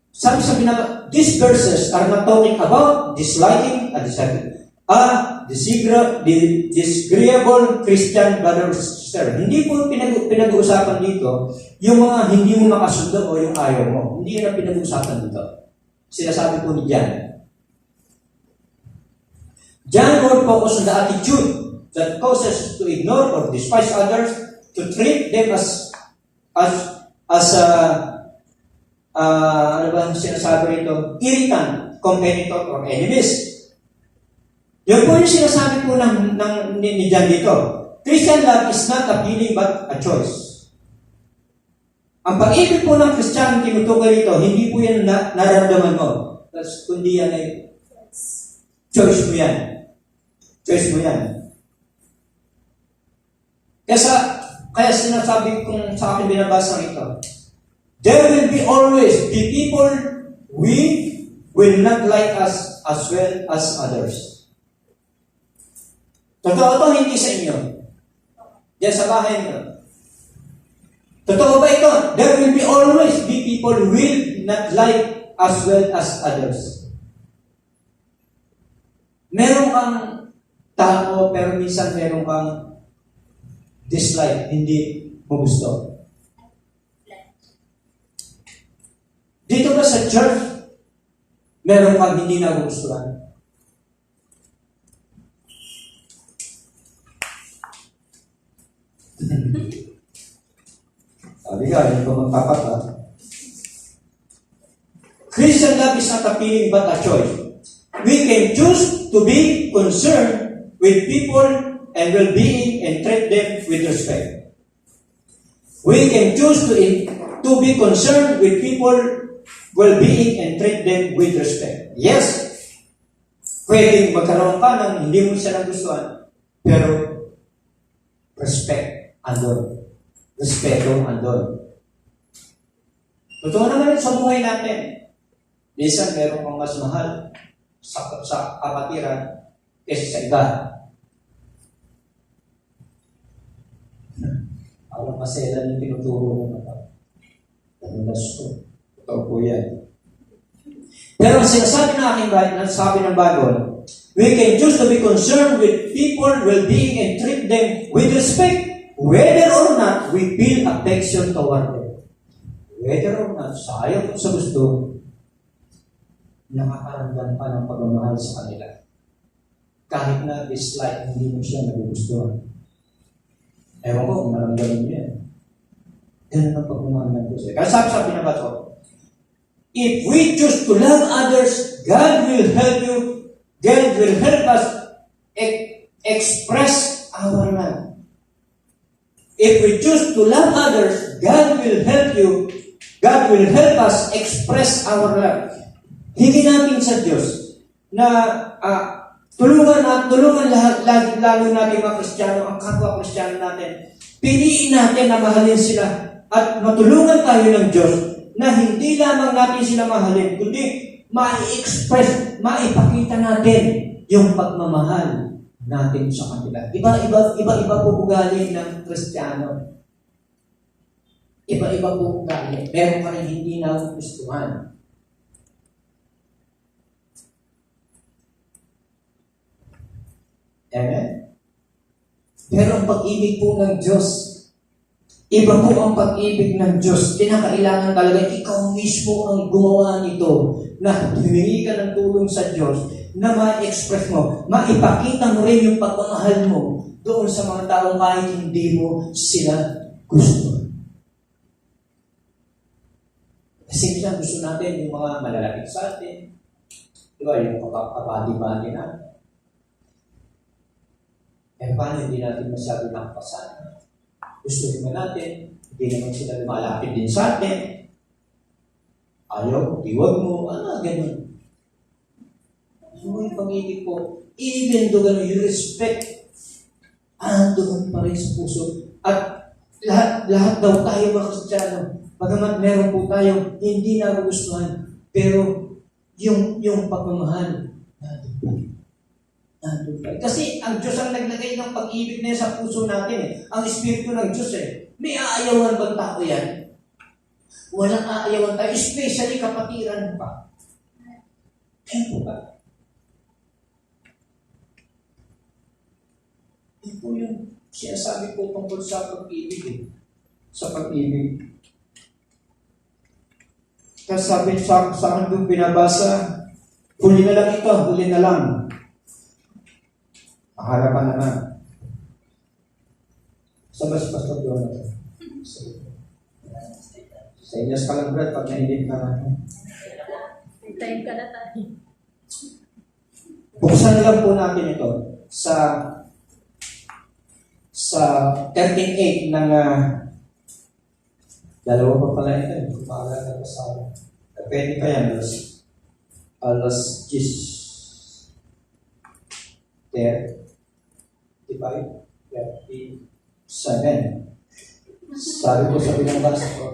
Sabi sa these verses are not talking about disliking a disagreeable Christian brother or sister. Hindi po pinag-uusapan dito yung mga hindi mo makasundo o yung ayaw mo. Hindi yun ang pinag-uusapan dito. Sinasabi po ni John. John will focus on the attitude that causes to ignore or despise others, to treat them as ano ba sinasabi rito? Irritant, competitor, or enemies. Yun po yung sinasabi po ni John dito. Christian love is not a feeling but a choice. Ang pag-ibig po ng Christian tinutukoy rito, hindi po yan nararamdaman mo. Kundi yan ay choice mo yan. Choice mo yan. Kaya sinasabi kong sa akin binabasa rito, there will be always be people we will not like us as well as others. Totoo ito, hindi sa inyo. Diyan sa bahay nyo. Totoo ba ito? There will be always be people who will not like as well as others. Meron kang tao, pero minsan meron kang dislike, hindi mo gusto. Dito ba sa church, meron kang hindi nagugustuhan? Sabi ka, hindi ko magpapat ha. Christian love is not a feeling but a choice. We can choose to be concerned with people and well-being and treat them with respect. We can choose to be concerned with people well-being and treat them with respect. Yes, pwedeng magkaroon ka ng hindi mo siya nagustuhan, pero respect andon. Respeto andon. Totoo naman sa buhay natin. Minsan meron kang mas mahal sa kapatiran kaysa sa iba. Alam maselan yung tinuturo mo na. Madalas ko. Totoo po yan. Pero ang sinasabi ng aking sabi ng Bible, we can choose to be concerned with people well-being and treat them with respect, whether or not we feel affection toward them. Whether or not, sa ayaw sa gusto, nakakaramdam pa ng pagmamahal sa kanila. Kahit na dislike, hindi mo siya nagugustuhan. Ewan ko kung naramdaman mo yan. Ganun ang pagmamahal ng Diyos. Kaya sabi na ba ito? If we choose to love others, God will help you. God will help us express our love. If we choose to love others, God will help you. God will help us express our love. Hindi natin sa Diyos na tulungan lalo natin mga Kristiyano, ang kapwa Kristiyano natin. Piliin natin na mahalin sila at matulungan tayo ng Diyos na hindi lamang natin sila mahalin, kundi ma-express, maipakita natin yung pagmamahal natin sa kanila. Iba-iba po ugali ng Kristiyano. Iba-iba po ugali. Meron ka rin hindi nagugustuhan. Amen? Pero ang pag-ibig po ng Diyos, iba po ang pag-ibig ng Diyos. Kinakailangan talaga ikaw mismo ang gumawa nito na humingi ka ng tulong sa Diyos na ma-express mo, maipakita mo rin yung pagmamahal mo doon sa mga taong kahit hindi mo sila gusto. Kasi minsan gusto natin yung mga malalapit sa atin. Diba? Yung kapatibali natin. Eh, paano hindi natin masyado nakapasan? Gusto naman natin, hindi naman sila lumalapit din sa atin. Ayaw, iwag mo, ganun. So, yung pag-ibig po, even though ganun, yung respect, doon pa rin sa puso. At lahat daw tayo mga Kristiyano, bagamat meron po tayo, hindi nagugustuhan, pero yung pagmamahal, nandun pa rin. Kasi ang Diyos ang naglagay ng pag-ibig na yan sa puso natin. Ang Espiritu ng Diyos May aayawan bang tao yan? Walang aayawan tayo, especially kapatiran pa. Kaya po ba? Ito po yung sinasabi ko tungkol sa pag-ibig. Sa pag-ibig. Kasi sabi sa akin doon binabasa, huli na lang ito, huli na lang. Maharapan naman. Sa mas pastor doon natin. Sa inyas ka lang, Brad, pag nainip na natin. Time ka na tayo. Buksan na lang po natin ito sa 13:8 ng dalawa pa pala ito. Kumaalala ka sa pwede pa yan, alas 10. 37. Sabi ko sa binabasa ko,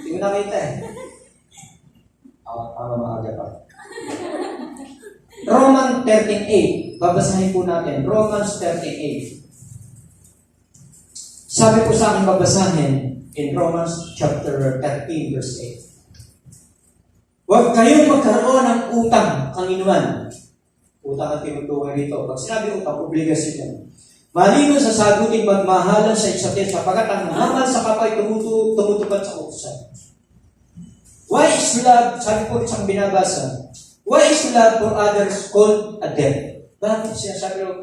hindi ko nakita Tama maaga pa. Romans 13:8. Babasahin po natin. Romans 13:8. Sabi po sa akin babasahin in Romans chapter 13 verse 8. Huwag kayong magkaroon ng utang kanginuman. Utang ang tinutukoy rito. Pag sinabi utang, obligasyon yan. Maliban sa saguting magmahalan sa isa't isa, sapagat ang mahal sa kapwa ay tumutupad sa utusan. Why is love, sabi po isang binabasa, why is love for others called a debt? Bakit sinasabi ang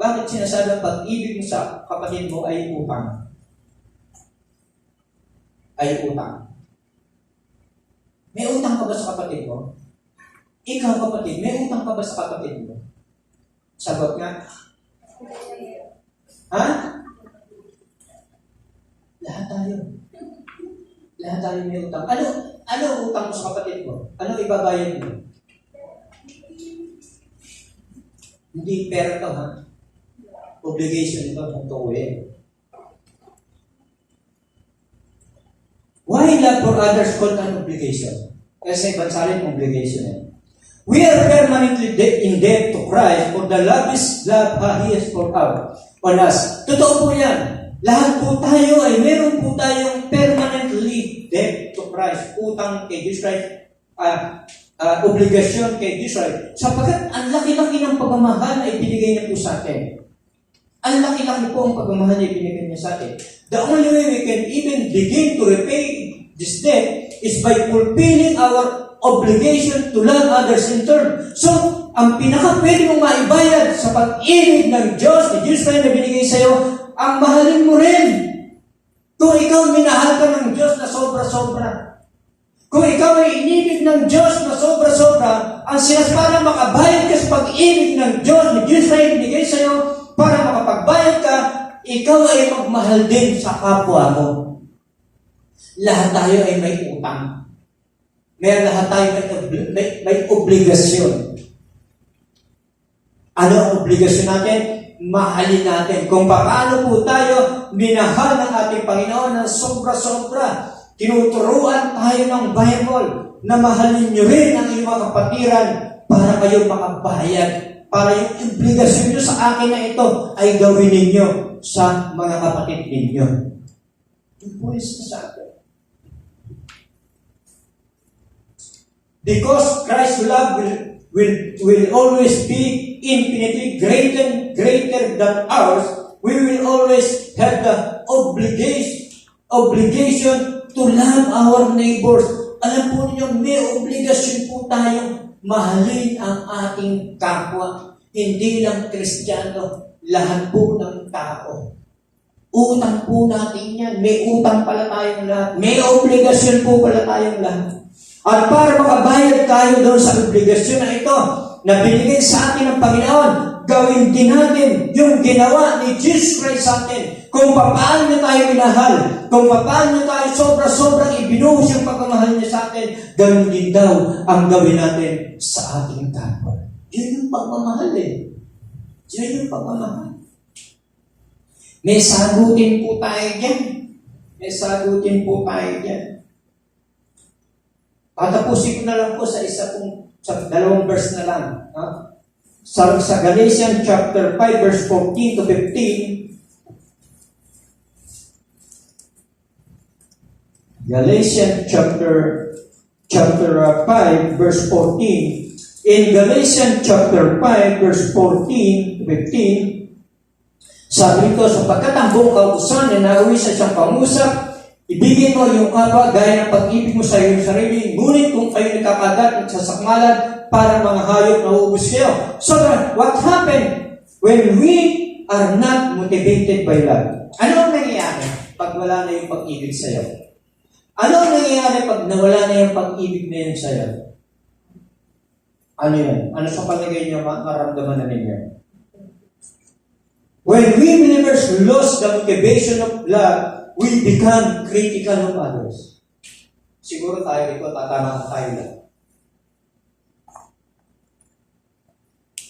pag-ibig mo sa kapatid mo ay utang? Ay utang. May utang ka ba sa kapatid mo? Ikaw kapatid, may utang ka ba sa kapatid mo? Sagot nga. Ha? Lahat tayo may utang. Ano utang mo sa kapatid mo? Ano ibabayad mo? Hindi pera to, ha? Obligation ito, kung tukuyin. Why love for others called an obligation? Kasi bansalin obligation yan. We are permanently in debt to Christ for the love He has poured out on us. Totoo po yan. Lahat po tayo ay meron po tayong permanently debt to Christ, utang kay Jesus Christ, obligasyon kay Jesus Christ. Sapagkat ang laki-laki ng pagmamahal na ibinigay niya po sa atin. Ang laki-laki po ang pagmamahal na ibinigay niya sa atin. The only way we can even begin to repay this debt is by fulfilling our obligation to love others in turn. So, ang pinaka-pwede mong maibayad sa pag-ibig ng Diyos, ni Jesus Christ na binigay sa iyo, ang mahalin mo rin. Kung ikaw minahal ka ng Diyos na sobra-sobra, kung ikaw ay inibig ng Diyos na sobra-sobra, ang sinaspara makabayad ka sa pag-ibig ng Diyos, ni Jesus Christ na binigay sa iyo, para makapagbayad ka, ikaw ay magmahal din sa kapwa mo. Lahat tayo ay may utang. Lahat tayo may obligasyon. Ano ang obligasyon natin? Mahalin natin. Kung paano po tayo minahal ng ating Panginoon ng sobra-sobra. Tinuturuan tayo ng Bible na mahalin nyo rin ang iyong mga kapatiran para kayo makabayad. Para yung obligasyon nyo sa akin na ito ay gawin ninyo sa mga kapatid ninyo. Yung po yung sinasabi. Because Christ's love will always be infinitely greater than ours, we will always have the obligation to love our neighbors. Alam po ninyo, may obligasyon po tayong mahalin ang ating kapwa. Hindi lang Kristiyano, lahat po ng tao. Utang po natin yan. May utang pala tayong lahat. May obligasyon po pala tayong lahat. At para makabayad tayo doon sa obligasyon na ito, na binigay sa atin ng Panginoon, gawin din natin yung ginawa ni Jesus Christ sa atin. Kung paano niya tayo minahal, kung paano niya tayo sobra-sobrang ibinuhos yung pagmamahal niya sa atin, gawin din daw ang gawin natin sa ating kapwa. Yun yung pagmamahal eh. Yun yung pagmamahal. May sagutin po tayo dyan. May sagutin po tayo dyan. Patapusin ko na lang po sa dalawang verse na lang. Ha? Sa Galatians chapter 5 verse 14 to 15. Galatians chapter 5 verse 14. In Galatians chapter 5 verse 14 to 15, sabi nito, sapagkat ang buong kautusan na nauwi sa siyang pangusap, ibigin mo yung kapwa gaya ng pag-ibig mo sa iyong sarili, ngunit kung kayo nagkakagat at sasakmalan, para mga hayop na uubos kayo. So, what happened when we are not motivated by love? Ano ang nangyayari pag wala na yung pag-ibig sa iyo? Ano ang nangyayari pag nawala na yung pag-ibig na yun sa iyo? Ano yan? Ano sa palagay niyo maramdaman na ninyo? When we believers lose the motivation of love, we become critical of others. Siguro tayo dito, tatama tayo lang.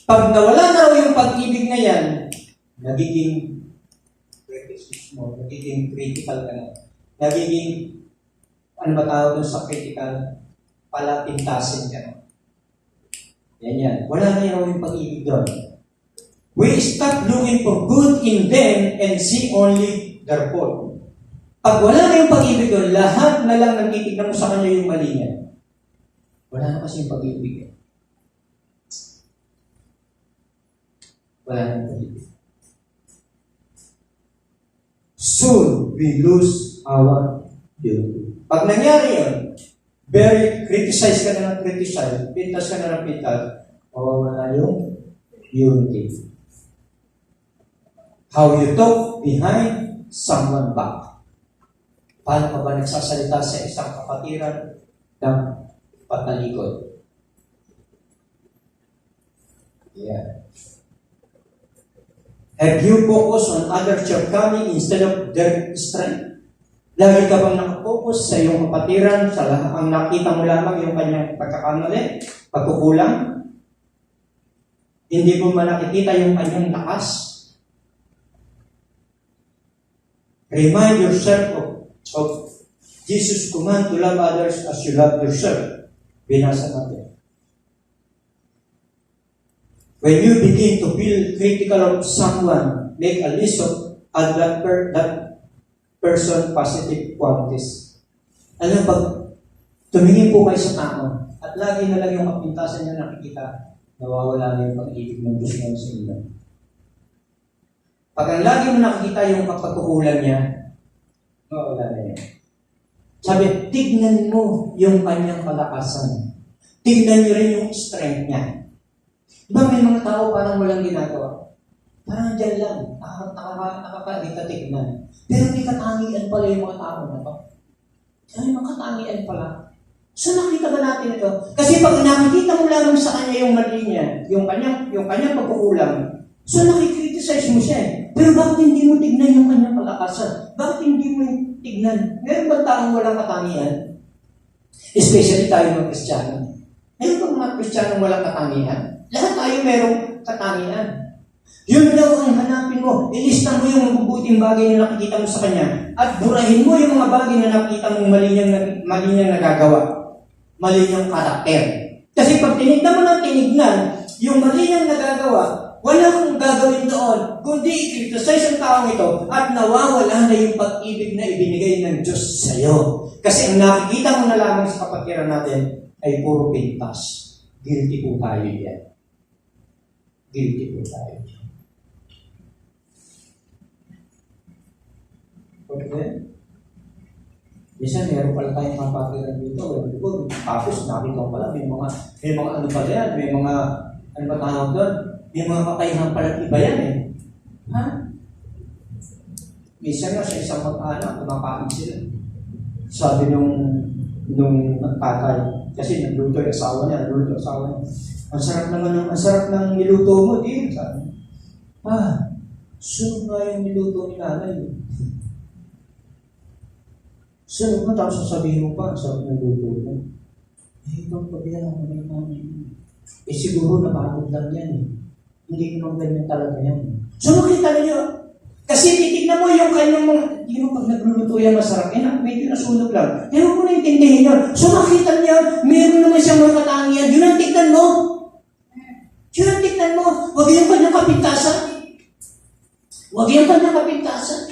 Pag nawala na yung pag-ibig na yan, nagiging critical ka na. Nagiging, ano ba tawag doon sa critical? Palapintasin ka na. Yan. Wala na yung pag-ibig doon. We stop looking for good in them and see only their fault. Pag wala na yung pag-ibig doon, lahat na lang nagtitignan mo sa kanya yung mali niya. Wala na kasi yung pag-ibig. Wala na yung pag-ibig. Soon, we lose our beauty. Pag nangyari yun, very criticize ka na ng criticize, pintas ka na ng pintas, mawawala yung unity. How you talk behind someone back. Paano ka ba nagsasalita sa isang kapatiran ng patalikod? Yeah. Have you focused on other shortcoming instead of their strength? Lagi ka bang nakapokus sa iyong kapatiran, ang nakita mo lamang yung kanyang pagkakamali, pagkukulang? Hindi mo man nakikita yung kanyang lakas? Remind yourself of Jesus' command to love others as you love yourself. Binasa natin. When you begin to feel critical of someone, make a list of at that person positive qualities. Alam, pag tumingin po kayo sa tao, at lagi na lang yung kapintasan niya nakikita, nawawala na yung pag-ibig ng Diyos ngayon sa inyo. Pag ang lagi mo nakikita yung kapatukulan niya, nawawala na yan. Sabi, tignan mo yung kanyang kalakasan. Tignan niyo rin yung strength niya. Diba may mga tao parang walang ginagawa? Parang dyan lang, nakakakita tignan. Pero may katangian pala yung mga tao na to. Ay, mga katangian pala. So nakita ba natin ito? Kasi pag nakikita mo lang sa kanya yung mali niya, yung kanyang pagkukulang, so nakikriticize mo siya eh. Pero bakit hindi mo tignan yung kanyang kalakasan? Bakit hindi mo tignan? Meron ba taong walang katangian? Especially tayo mga Kristiyano. Meron ba mga Kristiyano walang katangian? Lahat tayo merong katangian. Yun daw ang hanapin mo. Ilista mo yung mabubuting bagay na nakikita mo sa kanya. At burahin mo yung mga bagay na nakikita mong mali niyang nagagawa. Mali niyang karakter. Kasi pag tinignan mo ng tinignan, yung mali niyang nagagawa, wala kang gagawin doon, kundi i-criticize ang taong ito at nawawala na yung pag-ibig na ibinigay ng Diyos sa iyo. Kasi ang nakikita mo na lamang sa kapatiran natin ay puro pintas. Guilty po tayo yan. Guilty po tayo. Okay? Minsan, meron pala tayong kapatiran dito. Tapos, nakita ko pala, may mga ano pala yan, may mga, ano ba tawag doon? May mga kakayahan pala iba yan eh. Ha? Minsan nga sa isang mag-anak, kumakain sila. Sabi nung tatay, kasi nagluto yung asawa niya. Ang sarap ng niluto mo, di? Sabi, sunod nga yung niluto ni nanay. Sunod mo, tapos sasabihin mo pa, ang sarap ng niluto mo. Itong pagbilang mo na yung nanay. Siguro napagod lang yan eh. Hindi naman ganyan talaga yan. So makita niyo, kasi titignan mo yung kanyang mga, hindi mo pag nagluluto yan masarap, medyo nasunog lang. Pero mo na intindihin yun. So makita niya, meron naman siyang mga katangian. Yun ang tignan mo. Yun ang tignan mo. Huwag yung kanyang kapintasan. Huwag yung kanyang kapintasan.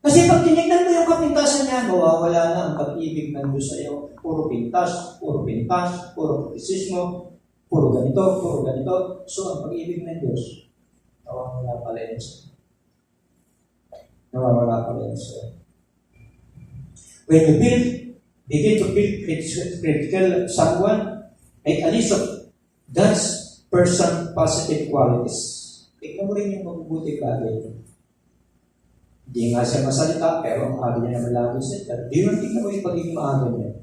Kasi pag tinignan mo yung kapintasan niya, mawawala na ang pag-ibig ng Diyos sa iyo. Puro pintas, puro kritisismo, puro ganito. So, ang pag-ibig ng Diyos, nawawala pala yun sa'yo. When you begin to feel critical of someone, make a list of God's person positive qualities. Tignan mo rin yung mabubuting bagay. Hindi nga siya masalita, pero ang aga niya naman lagi siya. Tignan mo yung pagiging maaga niya.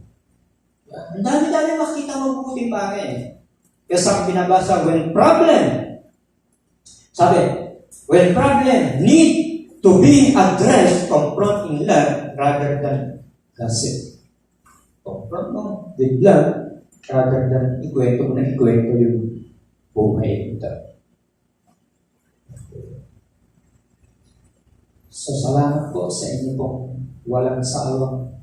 Ang dami-dami makikita mabubuting bagay. Kaya sa binabasa, when problem need to be addressed, confront in love rather than gossip. Confront mo with love rather than ikwento yung buhay ito. So, salamat po sa inyo pong walang sawang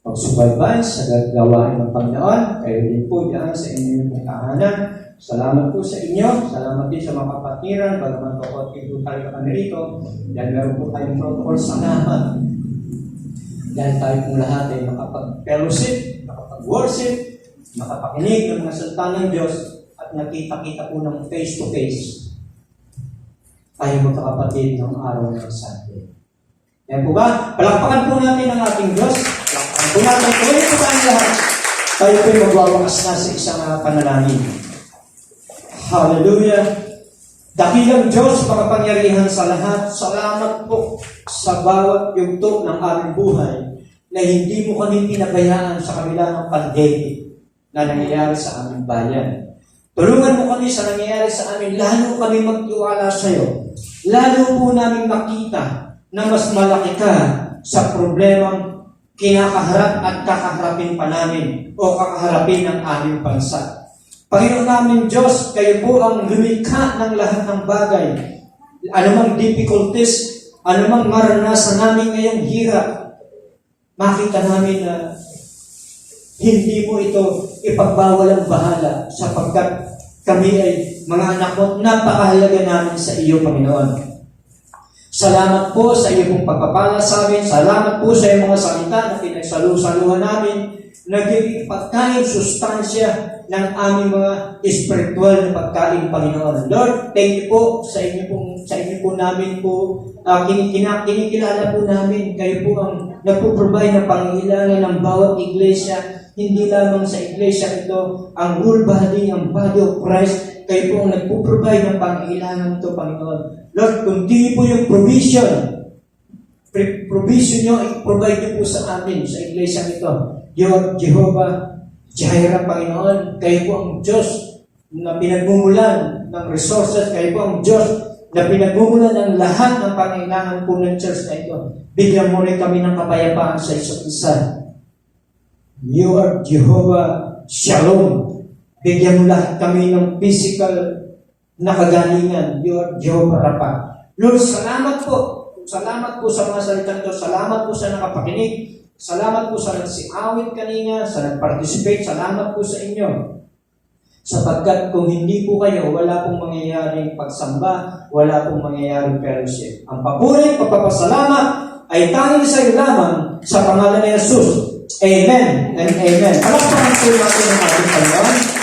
pagsubaybay sa gawain ng Panginoon. Kayo din po diyan sa inyong tahanan. Salamat po sa inyo. Salamat din sa mga kapatiran. Bagaman po po tayo kami rito. Dahil meron po tayong protocol sa lahat. Dahil tayo po lahat ay nakapag-fellowship, nakapag-worship, nakapakinig ng mga salita ng Diyos, at nakita-kita po ng face-to-face tayo magkakapatid ng araw ng Sunday. Yan po ba? Palakpakan po natin ang ating Diyos. Palakpakan po natin. Tuloy po tayong lahat. Tayo po magwawakas na sa isang panalangin. Hallelujah! Dakilang Diyos, makapangyarihan sa lahat. Salamat po sa bawat yugto ng aming buhay na hindi mo kami pinabayaan sa kabila ng pandemic na nangyayari sa aming bayan. Tulungan mo kami sa nangyayari sa amin, lalo kami magtiwala sa iyo. Lalo po namin makita na mas malaki ka sa problemang kinakaharap at kakaharapin pa namin o kakaharapin ng aming bansa. Panginoon namin Diyos, kayo po ang lumikha ng lahat ng bagay. Anumang difficulties, anumang maranasan namin ngayong hirap, makita namin na hindi mo ito ipagbawal ang bahala sapagkat kami ay mga anak mo, napakahalaga namin sa iyo, Panginoon. Salamat po sa iyo pong pagpapala sa amin. Salamat po sa iyong mga salita na pinagsalusaluhan namin. Nagiging pagkain, sustansya ng aming mga espiritual na pagkain, Panginoon. Lord, thank you po sa inyo po namin po. Kinikilala po namin. Kayo po ang nagpo-provide ng pangangailangan ng bawat iglesia. Hindi lamang sa iglesia ito, ang whole body, ang body of Christ. Kayo po ang nagpo-provide ng pangangailangan ito, Panginoon. Lord, continue po yung provision nyo, i-provide nyo po sa amin, sa iglesia ito. Jehovah Jireh, Panginoon, kayo po ang Diyos na pinagmumulan ng resources, kayo po ang Diyos na pinagmumulan ng lahat ng pangailangan po ng church na ito. Bigyan mo rin kami ng kapayapaan sa isa't isa. You are Jehovah Shalom. Bigyan mo lahat kami ng physical na kagalingan. You are Jehovah Rapha. Lord, salamat po. Salamat po sa mga salitang ito. Salamat po sa nakapakinig. Salamat po sa nagsiawit kanina, sa nag-participate. Salamat po sa inyo. Sapagkat kung hindi po kayo, wala pong mangyayaring pagsamba, wala pong mangyayaring fellowship. Ang papuri, pagpapasalamat ay tanging sa iyo lamang sa pangalan ni Jesus. Amen and amen. Palakpakan po natin ang ating Panginoon.